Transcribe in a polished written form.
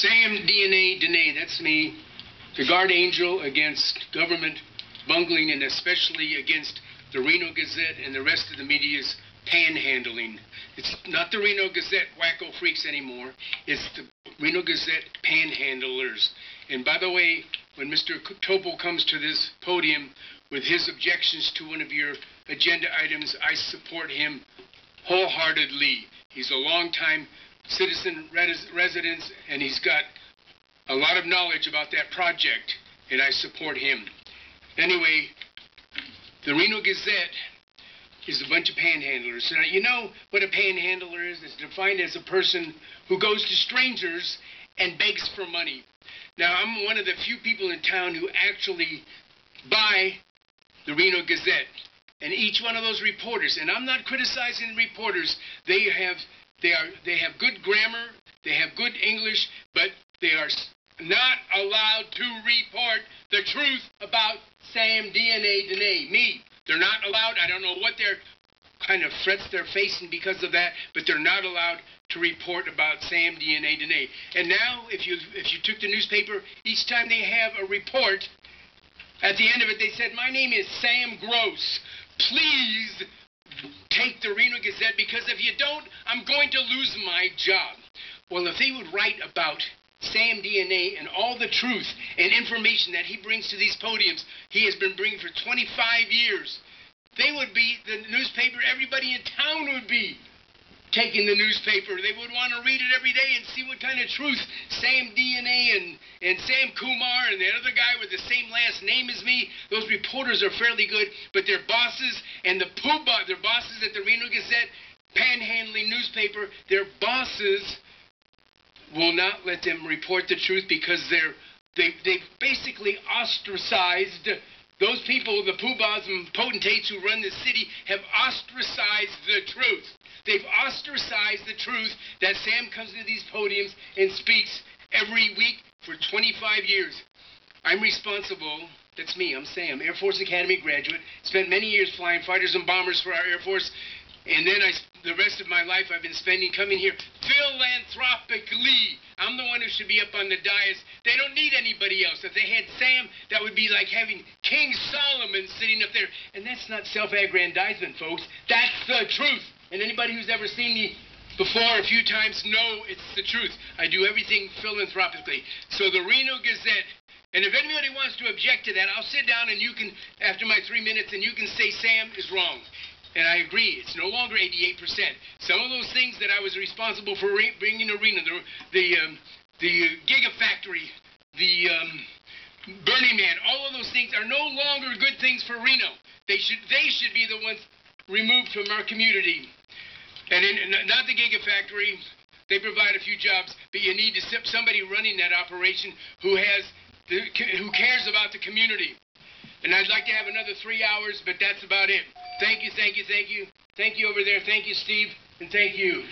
Sam DNA Dene, that's me, the guard angel against government bungling and especially against the Reno Gazette and the rest of the media's panhandling. It's not the Reno Gazette wacko freaks anymore. It's the Reno Gazette panhandlers. And by the way, when Mr. Topo comes to this podium with his objections to one of your agenda items, I support him wholeheartedly. He's a long-time citizen resident, and he's got a lot of knowledge about that project, and I support him. Anyway, the Reno Gazette is a bunch of panhandlers. Now, you know what a panhandler is? It's defined as a person who goes to strangers and begs for money. Now, I'm one of the few people in town who actually buy the Reno Gazette. And each one of those reporters, and I'm not criticizing reporters, they have good grammar, they have good English, but they are not allowed to report the truth about Sam DNA Dene, me. They're not allowed. I don't know what their kind of frets they're facing because of that, but they're not allowed to report about Sam DNA Dene. And now, if you took the newspaper, each time they have a report, at the end of it, they said, "My name is Sam Gross. Please take the Reno Gazette, because if you don't, I'm going to lose my job." Well, if they would write about Sam DNA and all the truth and information that he brings to these podiums, he has been bringing for 25 years, they would be, the newspaper, everybody in town would be taking the newspaper. They would want to read it every day and see what kind of truth Sam DNA and Sam Kumar and that other guy with the same last name as me, those reporters are fairly good, but their bosses and their bosses at the Reno Gazette, panhandling newspaper, their bosses will not let them report the truth because they've basically ostracized those people. The poobahs and potentates who run the city have ostracized the truth. They've ostracized the truth that Sam comes to these podiums and speaks every week for 25 years. I'm responsible. That's me. I'm Sam, Air Force Academy graduate. Spent many years flying fighters and bombers for our Air Force. And then the rest of my life I've been spending coming here philanthropically. I'm the one who should be up on the dais. They don't need anybody else. If they had Sam, that would be like having King Solomon sitting up there. And that's not self-aggrandizement, folks. That's the truth. And anybody who's ever seen me before a few times know it's the truth. I do everything philanthropically. So the Reno Gazette, and if anybody wants to object to that, I'll sit down and you can, after my 3 minutes, and you can say Sam is wrong. And I agree, it's no longer 88%. Some of those things that I was responsible for bringing to Reno, the Gigafactory, the Burning Man, all of those things are no longer good things for Reno. They should be the ones removed from our community. And not the Gigafactory, they provide a few jobs, but you need to somebody running that operation who cares about the community. And I'd like to have another 3 hours, but that's about it. Thank you, thank you, thank you. Thank you over there. Thank you, Steve, and thank you.